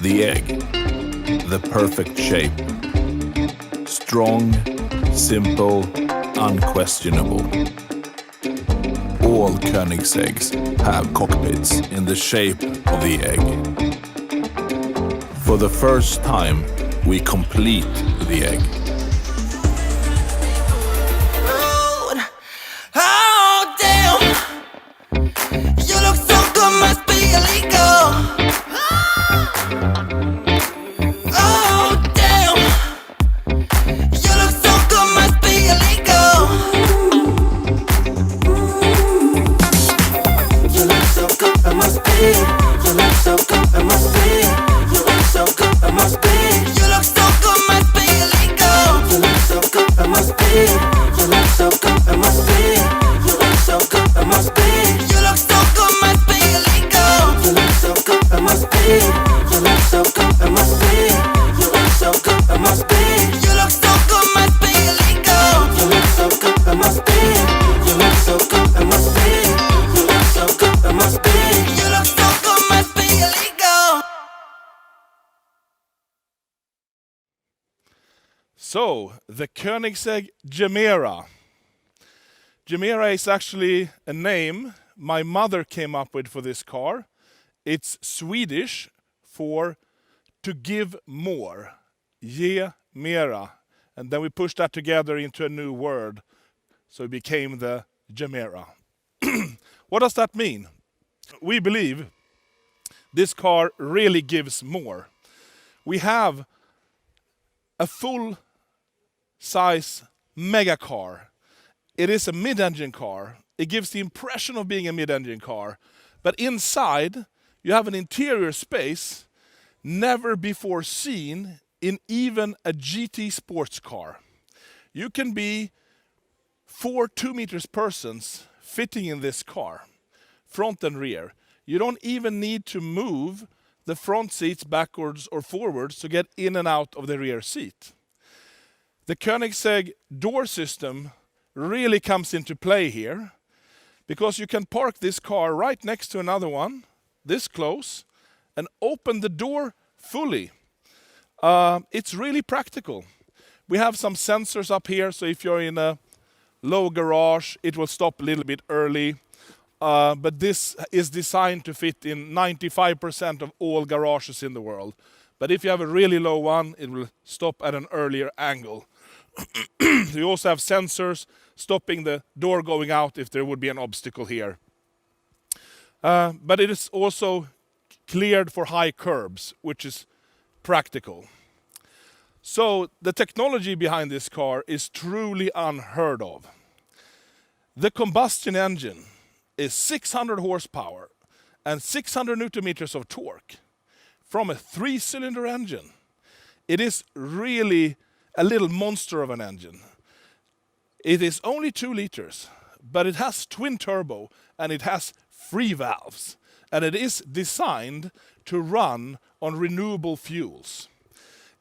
The egg, the perfect shape. Strong, simple, unquestionable. All Koenigseggs have cockpits in the shape of the egg. For the first time, we complete the egg. Oh, damn. You look so good, must be illegal. Oh, damn. You look so good, must be illegal. You look so good, it must be. You look so good, it must be. You look so good, it must be. You look so good, must be illegal. You look so good, it must be. You look so good, it must be. You look so good, it must be. You look so good, must be illegal. You look so good, it must be. You look so good, it must be. You look so good, it must be. You look so good, must be illegal. You look so good, it must be. You look so good, it must be. You look so good, it must be. You look so good, must be illegal. So, the Koenigsegg Gemera. Gemera is actually a name my mother came up with for this car. It's Swedish for to give more. Ge mera. And then we pushed that together into a new word. So it became the Gemera. What does that mean? We believe this car really gives more. We have a full-size mega car. It is a mid-engine car. It gives the impression of being a mid-engine car. But inside, you have an interior space never before seen in even a GT sports car. You can be 4 2-meter persons fitting in this car, front and rear. You don't even need to move the front seats backwards or forwards to get in and out of the rear seat. The Koenigsegg door system really comes into play here, because you can park this car right next to another one, this close, and open the door fully. It's really practical. We have some sensors up here, so if you're in a low garage, it will stop a little bit early. But this is designed to fit in 95% of all garages in the world. But if you have a really low one, it will stop at an earlier angle. You also have sensors stopping the door going out if there would be an obstacle here. But it is also cleared for high curbs, which is practical. So the technology behind this car is truly unheard of. The combustion engine is 600 horsepower and 600 newton meters of torque from a 3-cylinder engine. It is really a little monster of an engine. It is only 2 liters, but it has twin turbo and it has free valves. And it is designed to run on renewable fuels.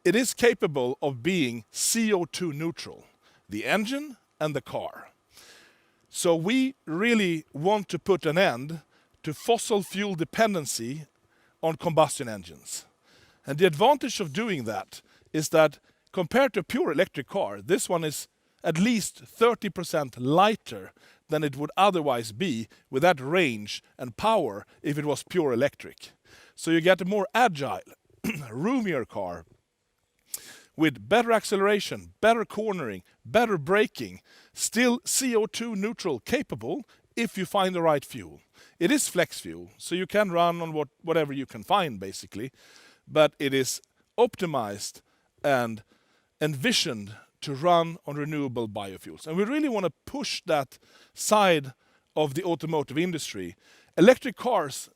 It is capable of being CO2 neutral, the engine and the car. So we really want to put an end to fossil fuel dependency on combustion engines. And the advantage of doing that is that compared to a pure electric car, this one is at least 30% lighter than it would otherwise be with that range and power if it was pure electric. So you get a more agile, roomier car with better acceleration, better cornering, better braking, still CO2 neutral capable if you find the right fuel. It is flex fuel, so you can run on whatever you can find basically, but it is optimized and envisioned to run on renewable biofuels. And we really want to push that side of the automotive industry. Electric cars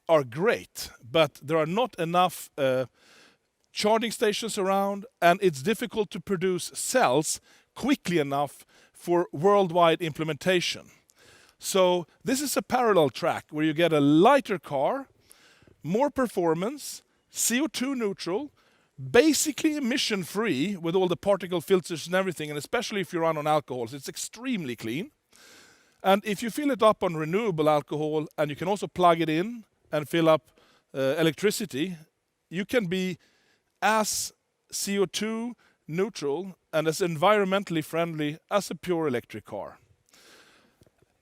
are great, but there are not enough charging stations around, and it's difficult to produce cells quickly enough for worldwide implementation. So this is a parallel track where you get a lighter car more performance, CO2 neutral, basically emission free with all the particle filters and everything, and especially if you run on alcohols, it's extremely clean. And if you fill it up on renewable alcohol, and you can also plug it in and fill up electricity, you can be as CO2 neutral and as environmentally friendly as a pure electric car.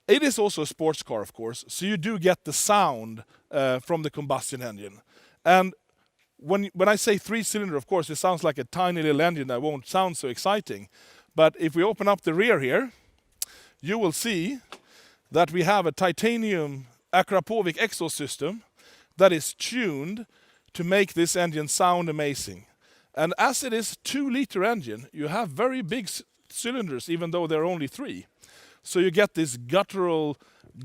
It is also a sports car, of course, so you do get the sound from the combustion engine. And when I say 3-cylinder, of course, it sounds like a tiny little engine that won't sound so exciting. But if we open up the rear here, you will see that we have a titanium Akrapovic exhaust system that is tuned to make this engine sound amazing. And as it is a 2-liter engine, you have very big cylinders, even though they're only 3. So you get this guttural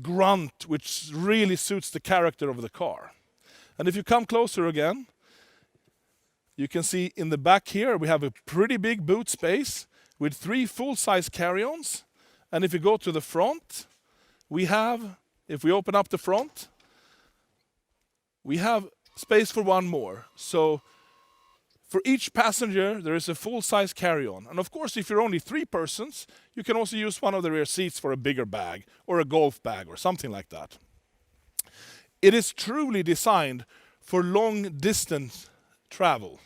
grunt, which really suits the character of the car. And if you come closer again, you can see in the back here, we have a pretty big boot space with 3 full-size carry-ons. And if you go to the front, we have, if we open up the front, we have space for one more. So for each passenger, there is a full-size carry-on. And of course, if you're only 3 persons, you can also use one of the rear seats for a bigger bag or a golf bag or something like that. It is truly designed for long-distance travel.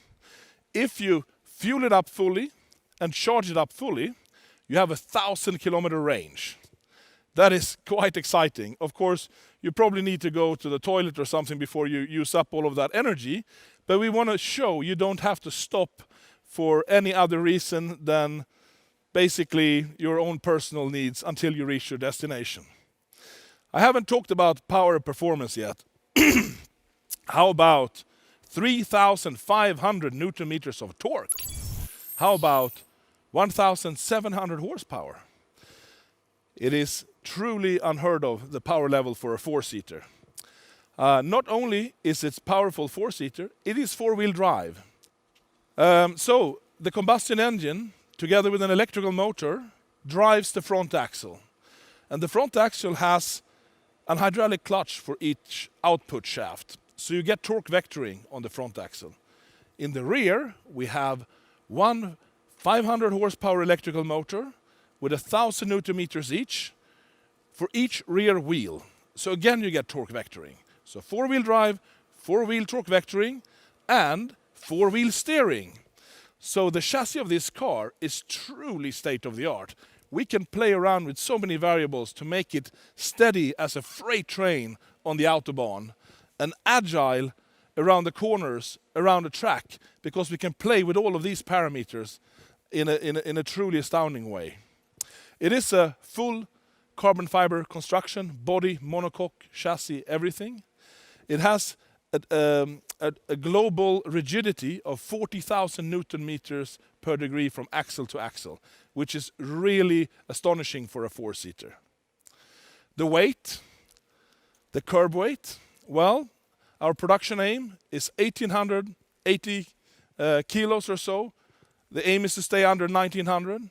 If you fuel it up fully and charge it up fully, you have a 1,000-kilometer range. That is quite exciting. Of course, you probably need to go to the toilet or something before you use up all of that energy. But we want to show you don't have to stop for any other reason than basically your own personal needs until you reach your destination. I haven't talked about power and performance yet. How about 3,500 Newton meters of torque? How about 1,700 horsepower? It is truly unheard of, the power level for a 4-seater. Not only is it powerful 4-seater, it is 4-wheel drive. So the combustion engine, together with an electrical motor, drives the front axle. And the front axle has an hydraulic clutch for each output shaft. So you get torque vectoring on the front axle. In the rear, we have one 500 horsepower electrical motor with 1,000 Newton meters each for each rear wheel. So again, you get torque vectoring. So 4-wheel drive, 4-wheel torque vectoring, and 4-wheel steering. So the chassis of this car is truly state-of-the-art. We can play around with so many variables to make it steady as a freight train on the Autobahn and agile around the corners, around the track, because we can play with all of these parameters in a truly astounding way. It is a full carbon fiber construction, body, monocoque, chassis, everything. It has a global rigidity of 40,000 Newton meters per degree from axle to axle, which is really astonishing for a 4-seater. The weight, the curb weight, well, our production aim is 1,880 kilos or so. The aim is to stay under 1,900.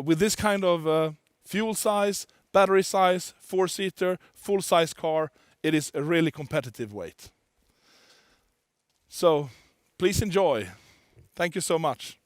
With this kind of fuel size, battery size, 4-seater, full-size car, it is a really competitive weight. So please enjoy. Thank you so much.